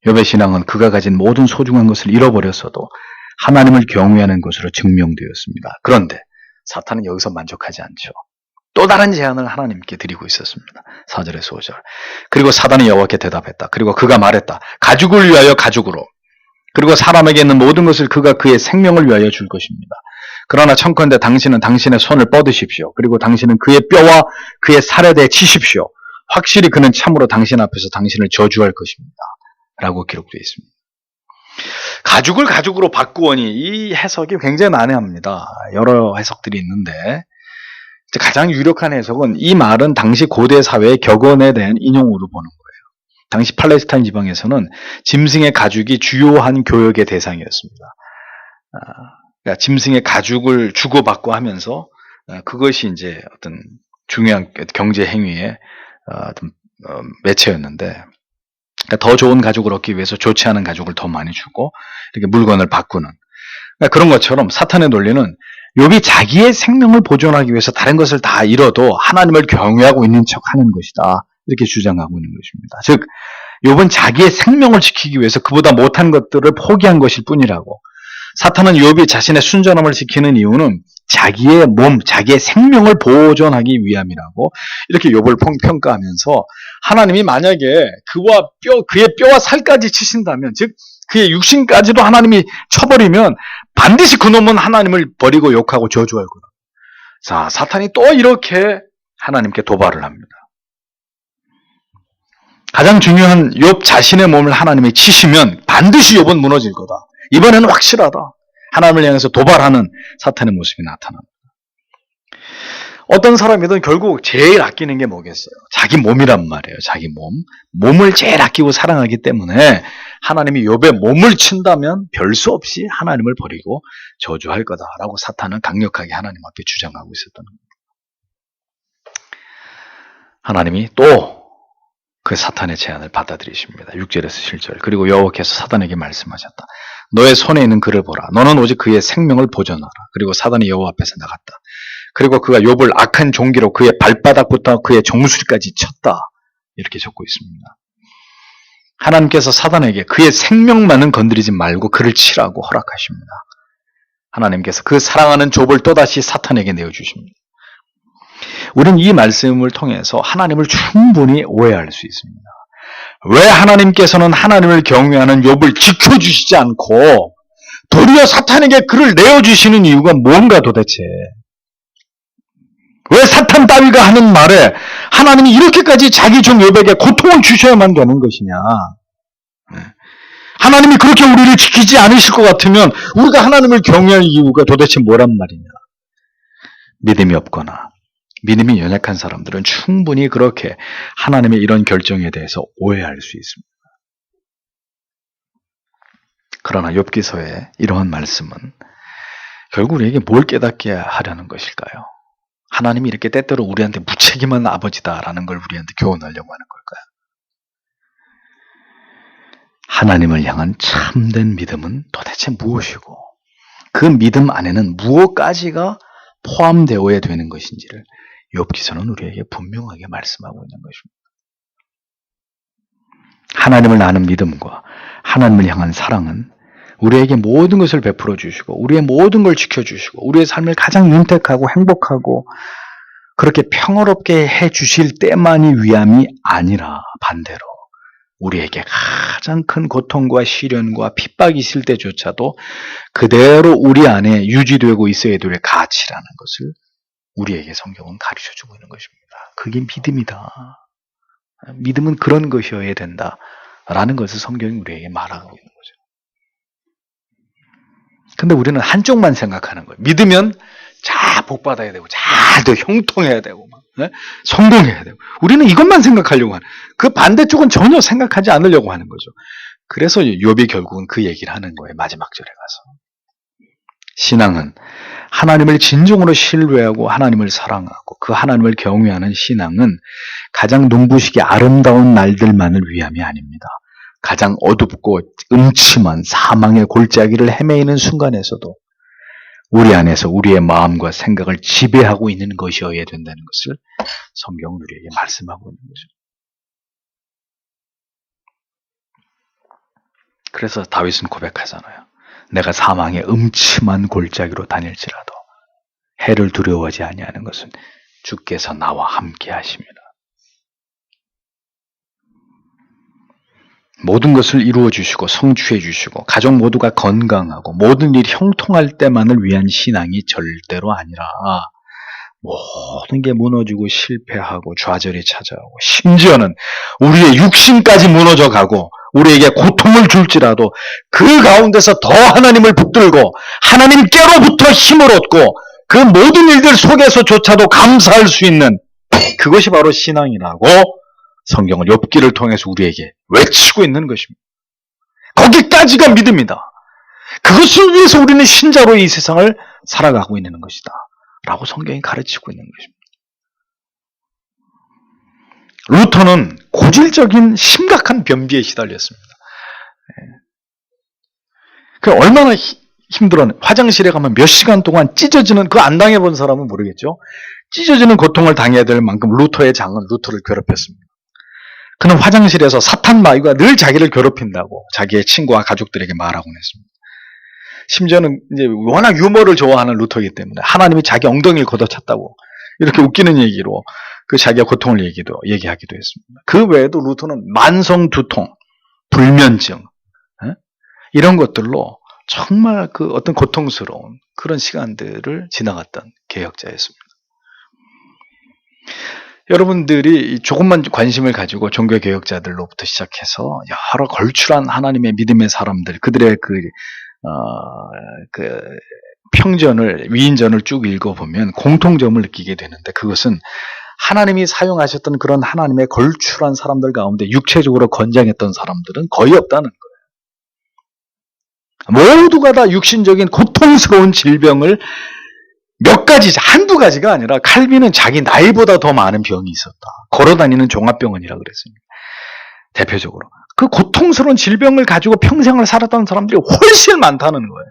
Speaker 1: 욥의 신앙은 그가 가진 모든 소중한 것을 잃어버렸어도 하나님을 경외하는 것으로 증명되었습니다. 그런데 사탄은 여기서 만족하지 않죠. 또 다른 제안을 하나님께 드리고 있었습니다. 4절에서 5절. 그리고 사단이 여호와께 대답했다. 그리고 그가 말했다. 가죽을 위하여 가죽으로, 그리고 사람에게 있는 모든 것을 그가 그의 생명을 위하여 줄 것입니다. 그러나 청컨대 당신은 당신의 손을 뻗으십시오. 그리고 당신은 그의 뼈와 그의 살에 대해 치십시오. 확실히 그는 참으로 당신 앞에서 당신을 저주할 것입니다. 라고 기록되어 있습니다. 가죽을 가죽으로 바꾸오니, 이 해석이 굉장히 난해합니다. 여러 해석들이 있는데 가장 유력한 해석은 이 말은 당시 고대 사회의 격언에 대한 인용으로 보는 거예요. 당시 팔레스타인 지방에서는 짐승의 가죽이 주요한 교역의 대상이었습니다. 그러니까 짐승의 가죽을 주고받고 하면서 그것이 이제 어떤 중요한 경제 행위의 매체였는데, 그러니까 더 좋은 가족을 얻기 위해서 좋지 않은 가족을 더 많이 주고 이렇게 물건을 바꾸는, 그러니까 그런 것처럼 사탄의 논리는 욥이 자기의 생명을 보존하기 위해서 다른 것을 다 잃어도 하나님을 경외하고 있는 척하는 것이다, 이렇게 주장하고 있는 것입니다. 즉 욥은 자기의 생명을 지키기 위해서 그보다 못한 것들을 포기한 것일 뿐이라고. 사탄은 욥이 자신의 순전함을 지키는 이유는 자기의 몸, 자기의 생명을 보존하기 위함이라고 이렇게 욥을 평가하면서, 하나님이 만약에 그의 뼈와 살까지 치신다면, 즉 그의 육신까지도 하나님이 쳐버리면 반드시 그놈은 하나님을 버리고 욕하고 저주할 거다. 자, 사탄이 또 이렇게 하나님께 도발을 합니다. 가장 중요한 욥 자신의 몸을 하나님이 치시면 반드시 욥은 무너질 거다. 이번에는 확실하다. 하나님을 향해서 도발하는 사탄의 모습이 나타납니다. 어떤 사람이든 결국 제일 아끼는 게 뭐겠어요? 자기 몸이란 말이에요. 자기 몸. 몸을 제일 아끼고 사랑하기 때문에 하나님이 욥의 몸을 친다면 별 수 없이 하나님을 버리고 저주할 거다라고 사탄은 강력하게 하나님 앞에 주장하고 있었던 겁니다. 하나님이 또 그 사탄의 제안을 받아들이십니다. 6절에서 7절. 그리고 여호와께서 사탄에게 말씀하셨다. 너의 손에 있는 그를 보라. 너는 오직 그의 생명을 보존하라. 그리고 사탄이 여호와 앞에서 나갔다. 그리고 그가 욥을 악한 종기로 그의 발바닥부터 그의 정수리까지 쳤다. 이렇게 적고 있습니다. 하나님께서 사탄에게 그의 생명만은 건드리지 말고 그를 치라고 허락하십니다. 하나님께서 그 사랑하는 욥을 또다시 사탄에게 내어주십니다. 우리는 이 말씀을 통해서 하나님을 충분히 오해할 수 있습니다. 왜 하나님께서는 하나님을 경외하는 욥을 지켜주시지 않고 도리어 사탄에게 그를 내어주시는 이유가 뭔가 도대체? 왜 사탄 따위가 하는 말에 하나님이 이렇게까지 자기 종 욥에게 고통을 주셔야만 되는 것이냐? 하나님이 그렇게 우리를 지키지 않으실 것 같으면 우리가 하나님을 경외할 이유가 도대체 뭐란 말이냐? 믿음이 없거나 믿음이 연약한 사람들은 충분히 그렇게 하나님의 이런 결정에 대해서 오해할 수 있습니다. 그러나 욥기서의 이러한 말씀은 결국 우리에게 뭘 깨닫게 하려는 것일까요? 하나님이 이렇게 때때로 우리한테 무책임한 아버지다라는 걸 우리한테 교훈하려고 하는 걸까요? 하나님을 향한 참된 믿음은 도대체 무엇이고 그 믿음 안에는 무엇까지가 포함되어야 되는 것인지를 욥기서는 우리에게 분명하게 말씀하고 있는 것입니다. 하나님을 아는 믿음과 하나님을 향한 사랑은 우리에게 모든 것을 베풀어 주시고 우리의 모든 걸 지켜주시고 우리의 삶을 가장 윤택하고 행복하고 그렇게 평화롭게 해주실 때만이 위함이 아니라 반대로 우리에게 가장 큰 고통과 시련과 핍박이 있을 때조차도 그대로 우리 안에 유지되고 있어야 될 가치라는 것을 우리에게 성경은 가르쳐주고 있는 것입니다. 그게 믿음이다. 믿음은 그런 것이어야 된다라는 것을 성경이 우리에게 말하고 있는 거죠. 근데 우리는 한쪽만 생각하는 거예요. 믿으면 잘 복받아야 되고 잘 형통해야 되고 성공해야 되고 우리는 이것만 생각하려고 하는, 그 반대쪽은 전혀 생각하지 않으려고 하는 거죠. 그래서 욥이 결국은 그 얘기를 하는 거예요. 마지막 절에 가서. 신앙은 하나님을 진정으로 신뢰하고 하나님을 사랑하고 그 하나님을 경외하는 신앙은 가장 눈부시게 아름다운 날들만을 위함이 아닙니다. 가장 어둡고 음침한 사망의 골짜기를 헤매이는 순간에서도 우리 안에서 우리의 마음과 생각을 지배하고 있는 것이어야 된다는 것을 성경은 우리에게 말씀하고 있는 거죠. 그래서 다윗은 고백하잖아요. 내가 사망의 음침한 골짜기로 다닐지라도 해를 두려워하지 아니하는 것은 주께서 나와 함께 하십니다. 모든 것을 이루어 주시고 성취해 주시고 가족 모두가 건강하고 모든 일이 형통할 때만을 위한 신앙이 절대로 아니라 모든 게 무너지고 실패하고 좌절이 찾아오고 심지어는 우리의 육신까지 무너져가고 우리에게 고통을 줄지라도 그 가운데서 더 하나님을 붙들고 하나님께로부터 힘을 얻고 그 모든 일들 속에서조차도 감사할 수 있는 그것이 바로 신앙이라고 성경은 욥기를 통해서 우리에게 외치고 있는 것입니다. 거기까지가 믿음이다. 그것을 위해서 우리는 신자로 이 세상을 살아가고 있는 것이다 라고 성경이 가르치고 있는 것입니다. 루터는 고질적인 심각한 변비에 시달렸습니다. 그 얼마나 힘들었나. 화장실에 가면 몇 시간 동안 찢어지는, 그거 안 당해본 사람은 모르겠죠. 찢어지는 고통을 당해야 될 만큼 루터의 장은 루터를 괴롭혔습니다. 그는 화장실에서 사탄 마귀가 늘 자기를 괴롭힌다고 자기의 친구와 가족들에게 말하곤 했습니다. 심지어는 이제 워낙 유머를 좋아하는 루터이기 때문에 하나님이 자기 엉덩이를 걷어찼다고 이렇게 웃기는 얘기로 그 자기의 고통을 얘기하기도 했습니다. 그 외에도 루터는 만성 두통, 불면증, 이런 것들로 정말 그 어떤 고통스러운 그런 시간들을 지나갔던 개혁자였습니다. 여러분들이 조금만 관심을 가지고 종교개혁자들로부터 시작해서 여러 걸출한 하나님의 믿음의 사람들, 그들의 그 평전을, 위인전을 쭉 읽어보면 공통점을 느끼게 되는데, 그것은 하나님이 사용하셨던 그런 하나님의 걸출한 사람들 가운데 육체적으로 건장했던 사람들은 거의 없다는 거예요. 모두가 다 육신적인 고통스러운 질병을 몇 가지, 한두 가지가 아니라 칼빈은 자기 나이보다 더 많은 병이 있었다. 걸어다니는 종합병원이라고 그랬습니다. 대표적으로. 그 고통스러운 질병을 가지고 평생을 살았던 사람들이 훨씬 많다는 거예요.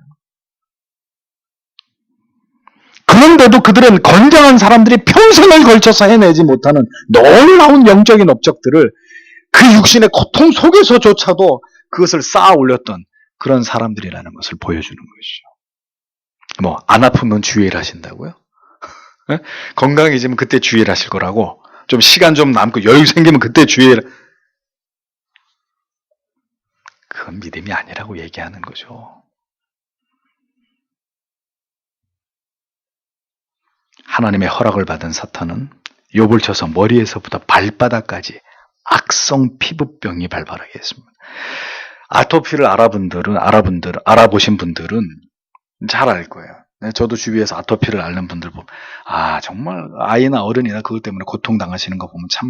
Speaker 1: 그런데도 그들은 건장한 사람들이 평생을 걸쳐서 해내지 못하는 놀라운 영적인 업적들을 그 육신의 고통 속에서조차도 그것을 쌓아 올렸던 그런 사람들이라는 것을 보여주는 것이죠. 안 아프면 주일 하신다고요? 건강해지면 그때 주일 하실 거라고? 좀 시간 좀 남고 여유 생기면 그때 주일. 그건 믿음이 아니라고 얘기하는 거죠. 하나님의 허락을 받은 사탄은 욥을 쳐서 머리에서부터 발바닥까지 악성 피부병이 발발하게 했습니다. 아토피를 알아보신 분들은 잘 알 거예요. 저도 주위에서 아토피를 앓는 분들 보면, 정말 아이나 어른이나 그것 때문에 고통당하시는 거 보면 참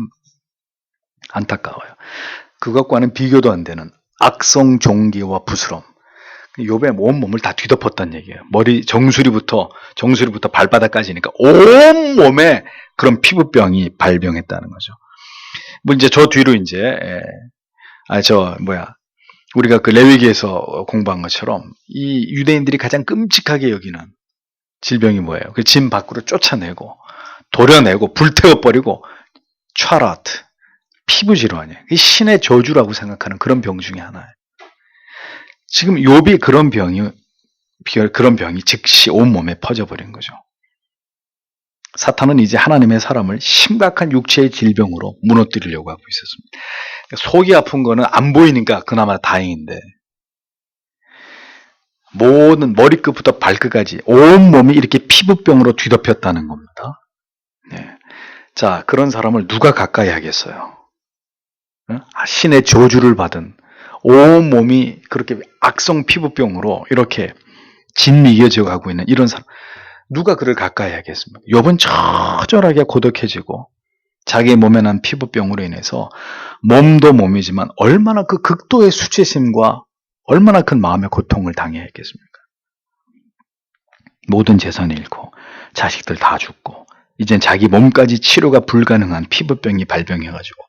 Speaker 1: 안타까워요. 그것과는 비교도 안 되는 악성 종기와 부스럼. 욥의 온몸을 다 뒤덮었다는 얘기예요. 머리 정수리부터 발바닥까지니까 온몸에 그런 피부병이 발병했다는 거죠. 이제 저 뒤로 우리가 그 레위기에서 공부한 것처럼 이 유대인들이 가장 끔찍하게 여기는 질병이 뭐예요? 그 진 밖으로 쫓아내고 도려내고 불태워버리고 차라트, 피부 질환이에요. 이 신의 저주라고 생각하는 그런 병 중에 하나예요. 지금 욥이 그런 병이 즉시 온몸에 퍼져버린 거죠. 사탄은 이제 하나님의 사람을 심각한 육체의 질병으로 무너뜨리려고 하고 있었습니다. 속이 아픈 거는 안 보이니까 그나마 다행인데, 모든 머리끝부터 발끝까지 온몸이 이렇게 피부병으로 뒤덮였다는 겁니다. 자, 그런 사람을 누가 가까이 하겠어요? 신의 저주를 받은 온몸이 그렇게 악성 피부병으로 이렇게 짓미겨져 가고 있는 이런 사람, 누가 그를 가까이 하겠습니까? 욥은 처절하게 고독해지고 자기의 몸에 난 피부병으로 인해서 몸도 몸이지만 얼마나 그 극도의 수치심과 얼마나 큰 마음의 고통을 당해야 했겠습니까? 모든 재산을 잃고 자식들 다 죽고 이젠 자기 몸까지 치료가 불가능한 피부병이 발병해가지고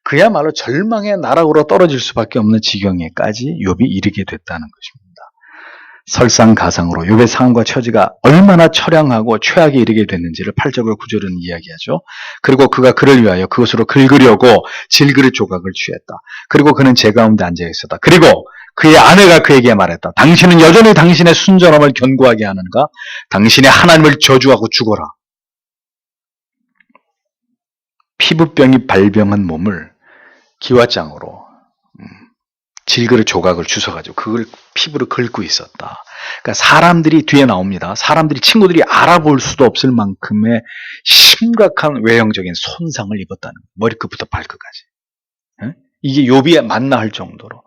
Speaker 1: 그야말로 절망의 나락으로 떨어질 수밖에 없는 지경에까지 욥이 이르게 됐다는 것입니다. 설상가상으로 욥의 상황과 처지가 얼마나 처량하고 최악에 이르게 됐는지를 8절과 9절은 이야기하죠. 그리고 그가 그를 위하여 그것으로 긁으려고 질그릇 조각을 취했다. 그리고 그는 제 가운데 앉아 있었다. 그리고 그의 아내가 그에게 말했다. 당신은 여전히 당신의 순전함을 견고하게 하는가? 당신의 하나님을 저주하고 죽어라. 피부병이 발병한 몸을 기와장으로 질그릇 조각을 주워가지고 그걸 피부를 긁고 있었다. 그러니까 사람들이 뒤에 나옵니다. 친구들이 알아볼 수도 없을 만큼의 심각한 외형적인 손상을 입었다는 거예요. 머리끝부터 발끝까지. 이게 욥이 맞나 할 정도로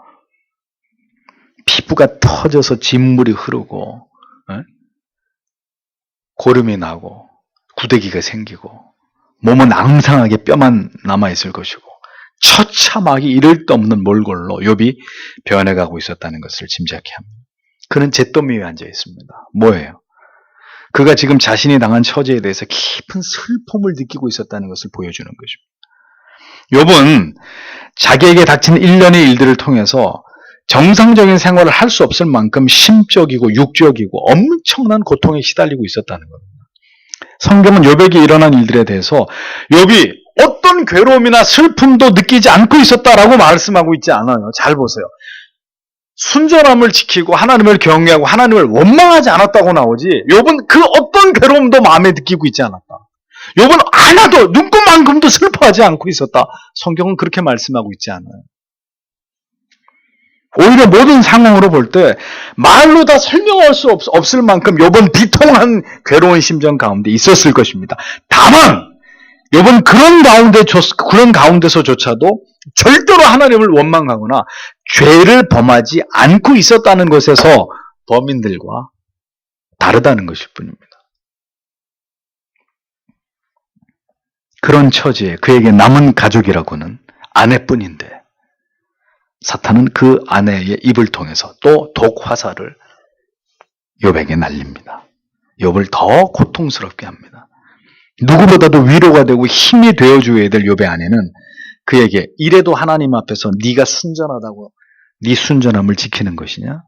Speaker 1: 피부가 터져서 진물이 흐르고 고름이 나고 구데기가 생기고 몸은 앙상하게 뼈만 남아있을 것이고 처참하게 이를 데 없는 몰골로 욥이 변해가고 있었다는 것을 짐작케 합니다. 그는 잿더미 위에 앉아 있습니다. 뭐예요? 그가 지금 자신이 당한 처지에 대해서 깊은 슬픔을 느끼고 있었다는 것을 보여주는 것입니다. 욥은 자기에게 닥친 일련의 일들을 통해서 정상적인 생활을 할 수 없을 만큼 심적이고 육적이고 엄청난 고통에 시달리고 있었다는 겁니다. 성경은 욥에게 일어난 일들에 대해서 욥이 어떤 괴로움이나 슬픔도 느끼지 않고 있었다라고 말씀하고 있지 않아요. 잘 보세요. 순전함을 지키고 하나님을 경외하고 하나님을 원망하지 않았다고 나오지, 욥은 그 어떤 괴로움도 마음에 느끼고 있지 않았다. 욥은 하나도 눈꽃만큼도 슬퍼하지 않고 있었다. 성경은 그렇게 말씀하고 있지 않아요. 오히려 모든 상황으로 볼 때 말로 다 설명할 수 없을 만큼 욥은 비통한 괴로운 심정 가운데 있었을 것입니다. 다만 욥은 그런 가운데서조차도 절대로 하나님을 원망하거나 죄를 범하지 않고 있었다는 것에서 범인들과 다르다는 것일 뿐입니다. 그런 처지에 그에게 남은 가족이라고는 아내뿐인데 사탄은 그 아내의 입을 통해서 또 독화살을 욥에게 날립니다. 욥을 더 고통스럽게 합니다. 누구보다도 위로가 되고 힘이 되어줘야 될 욥의 아내는 그에게 이래도 하나님 앞에서 네가 순전하다고 네 순전함을 지키는 것이냐?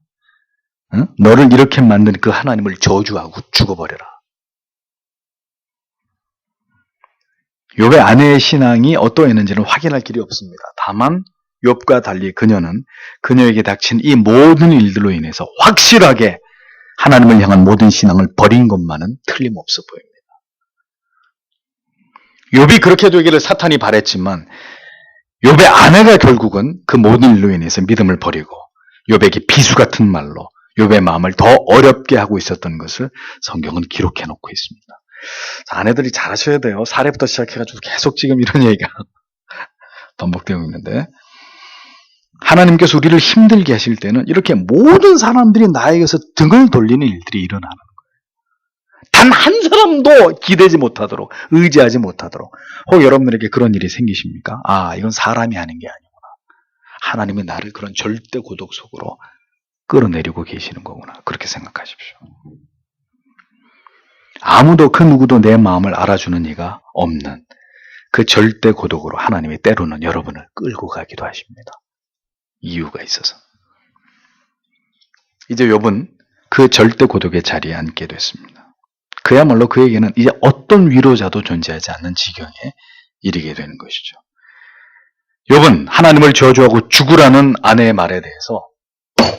Speaker 1: 응? 너를 이렇게 만든 그 하나님을 저주하고 죽어버려라. 욥의 아내의 신앙이 어떠했는지는 확인할 길이 없습니다. 다만 욥과 달리 그녀는 그녀에게 닥친 이 모든 일들로 인해서 확실하게 하나님을 향한 모든 신앙을 버린 것만은 틀림없어 보입니다. 욥이 그렇게 되기를 사탄이 바랬지만 욥의 아내가 결국은 그 모든 일로 인해서 믿음을 버리고 욥에게 비수 같은 말로 욥의 마음을 더 어렵게 하고 있었던 것을 성경은 기록해 놓고 있습니다. 아내들이 잘하셔야 돼요. 사례부터 시작해가지고 계속 지금 이런 얘기가 반복되고 있는데, 하나님께서 우리를 힘들게 하실 때는 이렇게 모든 사람들이 나에게서 등을 돌리는 일들이 일어나는 거예요. 단 한 사람도 기대지 못하도록, 의지하지 못하도록. 혹 여러분들에게 그런 일이 생기십니까? 아, 이건 사람이 하는 게 아니구나. 하나님이 나를 그런 절대 고독 속으로 끌어내리고 계시는 거구나. 그렇게 생각하십시오. 아무도 그 누구도 내 마음을 알아주는 이가 없는 그 절대 고독으로 하나님이 때로는 여러분을 끌고 가기도 하십니다. 이유가 있어서. 이제 욥은 그 절대 고독의 자리에 앉게 됐습니다. 그야말로 그에게는 이제 어떤 위로자도 존재하지 않는 지경에 이르게 되는 것이죠. 욥은 하나님을 저주하고 죽으라는 아내의 말에 대해서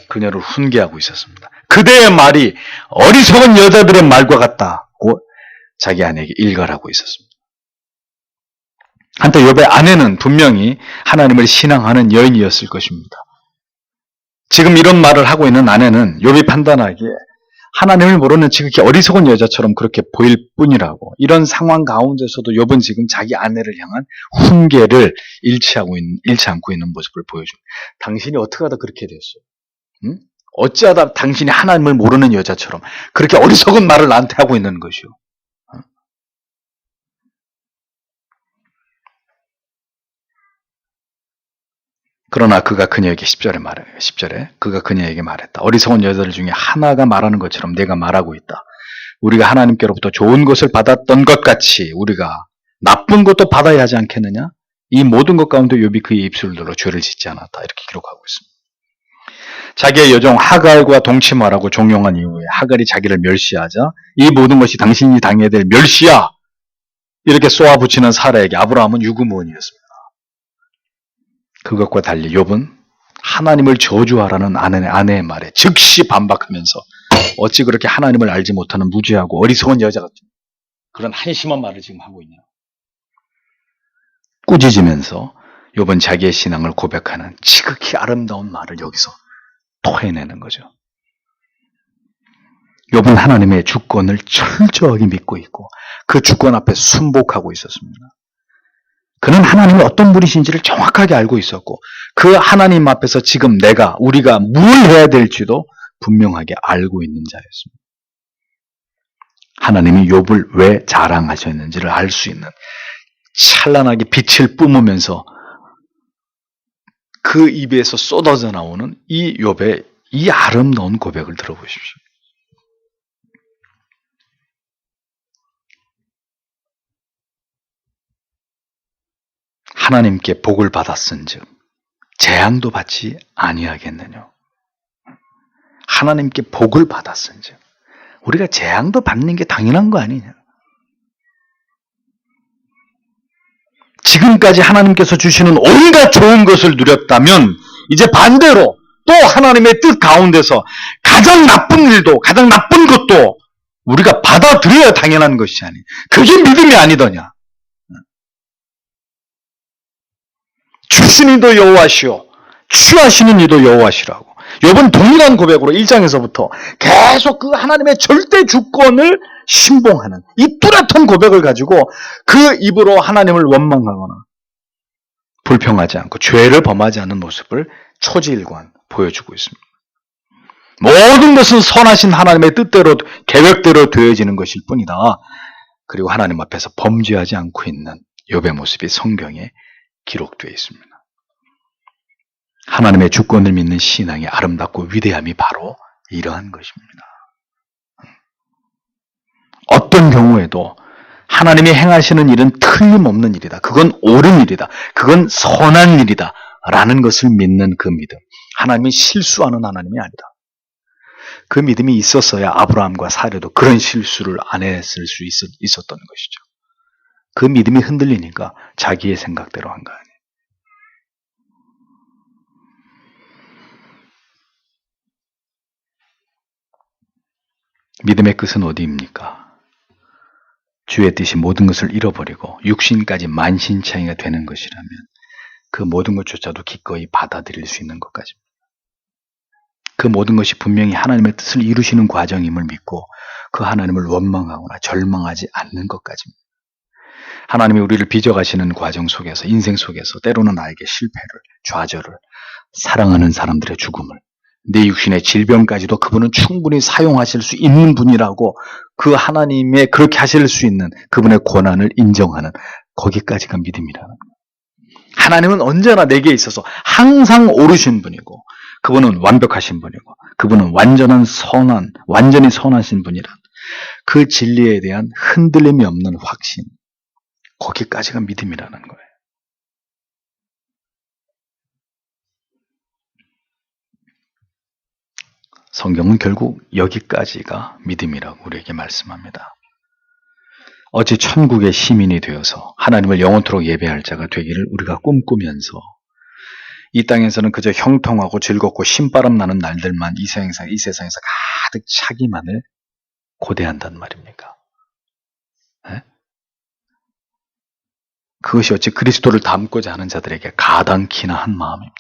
Speaker 1: 그녀를 훈계하고 있었습니다. 그대의 말이 어리석은 여자들의 말과 같다고 자기 아내에게 일갈하고 있었습니다. 한때 욥의 아내는 분명히 하나님을 신앙하는 여인이었을 것입니다. 지금 이런 말을 하고 있는 아내는 욥이 판단하기에 하나님을 모르는 지극히 어리석은 여자처럼 그렇게 보일 뿐이라고, 이런 상황 가운데서도 욥은 지금 자기 아내를 향한 훈계를 잃지 않고 있는 모습을 보여줍니다. 당신이 어떻게 하다 그렇게 됐어요? 응? 어찌하다 당신이 하나님을 모르는 여자처럼 그렇게 어리석은 말을 나한테 하고 있는 것이요? 그러나 그가 그녀에게 10절에 그가 그녀에게 말했다. 어리석은 여자들 중에 하나가 말하는 것처럼 내가 말하고 있다. 우리가 하나님께로부터 좋은 것을 받았던 것 같이 우리가 나쁜 것도 받아야 하지 않겠느냐? 이 모든 것 가운데 욥이 그의 입술들로 죄를 짓지 않았다. 이렇게 기록하고 있습니다. 자기의 여종 하갈과 동침하라고 종용한 이후에 하갈이 자기를 멸시하자 이 모든 것이 당신이 당해야 될 멸시야! 이렇게 쏘아붙이는 사라에게 아브라함은 유구무원이었습니다. 그것과 달리 욥은 하나님을 저주하라는 아내의 말에 즉시 반박하면서 어찌 그렇게 하나님을 알지 못하는 무지하고 어리석은 여자 같은 그런 한심한 말을 지금 하고 있냐. 꾸짖으면서 욥은 자기의 신앙을 고백하는 지극히 아름다운 말을 여기서 토해내는 거죠. 욥은 하나님의 주권을 철저하게 믿고 있고 그 주권 앞에 순복하고 있었습니다. 그는 하나님이 어떤 분이신지를 정확하게 알고 있었고 그 하나님 앞에서 지금 우리가 뭘 해야 될지도 분명하게 알고 있는 자였습니다. 하나님이 욥을 왜 자랑하셨는지를 알 수 있는 찬란하게 빛을 뿜으면서 그 입에서 쏟아져 나오는 이 욥의 이 아름다운 고백을 들어보십시오. 하나님께 복을 받았은즉 재앙도 받지 아니하겠느냐. 하나님께 복을 받았은즉 우리가 재앙도 받는 게 당연한 거 아니냐. 지금까지 하나님께서 주시는 온갖 좋은 것을 누렸다면 이제 반대로 또 하나님의 뜻 가운데서 가장 나쁜 일도 가장 나쁜 것도 우리가 받아들여야 당연한 것이 아니. 그게 믿음이 아니더냐. 주신 이도 여호와시오 취하시는 이도 여호와시라고. 욥은 동일한 고백으로 1장에서부터 계속 그 하나님의 절대 주권을 신봉하는 이 뚜렷한 고백을 가지고 그 입으로 하나님을 원망하거나 불평하지 않고 죄를 범하지 않는 모습을 초지일관 보여주고 있습니다. 모든 것은 선하신 하나님의 뜻대로 계획대로 되어지는 것일 뿐이다. 그리고 하나님 앞에서 범죄하지 않고 있는 욥의 모습이 성경에 기록되어 있습니다. 하나님의 주권을 믿는 신앙의 아름답고 위대함이 바로 이러한 것입니다. 어떤 경우에도 하나님이 행하시는 일은 틀림없는 일이다. 그건 옳은 일이다. 그건 선한 일이다. 라는 것을 믿는 그 믿음. 하나님이 실수하는 하나님이 아니다. 그 믿음이 있었어야 아브라함과 사례도 그런 실수를 안 했을 수 있었던 것이죠. 그 믿음이 흔들리니까 자기의 생각대로 한 거 아니에요. 믿음의 끝은 어디입니까? 주의 뜻이 모든 것을 잃어버리고 육신까지 만신창이가 되는 것이라면 그 모든 것조차도 기꺼이 받아들일 수 있는 것까지입니다. 그 모든 것이 분명히 하나님의 뜻을 이루시는 과정임을 믿고 그 하나님을 원망하거나 절망하지 않는 것까지입니다. 하나님이 우리를 빚어가시는 과정 속에서 인생 속에서 때로는 나에게 실패를, 좌절을, 사랑하는 사람들의 죽음을, 내 육신의 질병까지도 그분은 충분히 사용하실 수 있는 분이라고 그 하나님의 그렇게 하실 수 있는 그분의 권한을 인정하는 거기까지가 믿음이라는 거예요. 하나님은 언제나 내게 있어서 항상 옳으신 분이고 그분은 완벽하신 분이고 그분은 완전히 선하신 분이란 그 진리에 대한 흔들림이 없는 확신, 거기까지가 믿음이라는 거예요. 성경은 결국 여기까지가 믿음이라고 우리에게 말씀합니다. 어찌 천국의 시민이 되어서 하나님을 영원토록 예배할 자가 되기를 우리가 꿈꾸면서 이 땅에서는 그저 형통하고 즐겁고 신바람 나는 날들만 이 세상에서 가득 차기만을 고대한단 말입니까? 네? 그것이 어찌 그리스도를 닮고자 하는 자들에게 가당키나 한 마음입니까?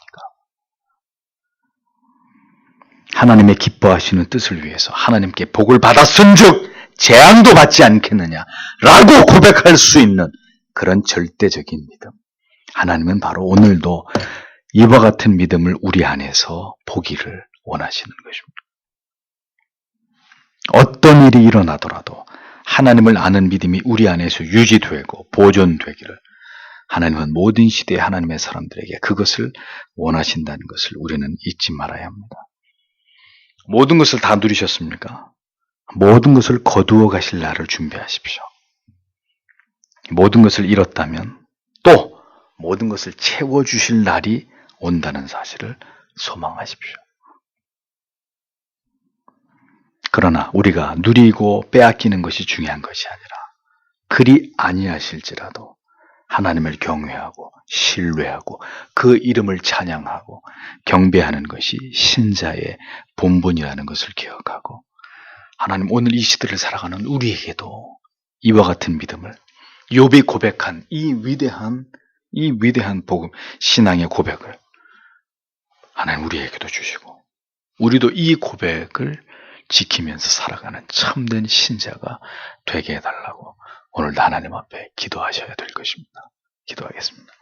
Speaker 1: 하나님의 기뻐하시는 뜻을 위해서 하나님께 복을 받았은즉 재앙도 받지 않겠느냐라고 고백할 수 있는 그런 절대적인 믿음. 하나님은 바로 오늘도 이와 같은 믿음을 우리 안에서 보기를 원하시는 것입니다. 어떤 일이 일어나더라도 하나님을 아는 믿음이 우리 안에서 유지되고 보존되기를 하나님은 모든 시대의 하나님의 사람들에게 그것을 원하신다는 것을 우리는 잊지 말아야 합니다. 모든 것을 다 누리셨습니까? 모든 것을 거두어 가실 날을 준비하십시오. 모든 것을 잃었다면 또 모든 것을 채워주실 날이 온다는 사실을 소망하십시오. 그러나 우리가 누리고 빼앗기는 것이 중요한 것이 아니라 그리 아니하실지라도 하나님을 경외하고 신뢰하고 그 이름을 찬양하고 경배하는 것이 신자의 본분이라는 것을 기억하고 하나님 오늘 이 시대를 살아가는 우리에게도 이와 같은 믿음을 욥이 고백한 이 위대한 복음 신앙의 고백을 하나님 우리에게도 주시고 우리도 이 고백을 지키면서 살아가는 참된 신자가 되게 해달라고 오늘도 하나님 앞에 기도하셔야 될 것입니다. 기도하겠습니다.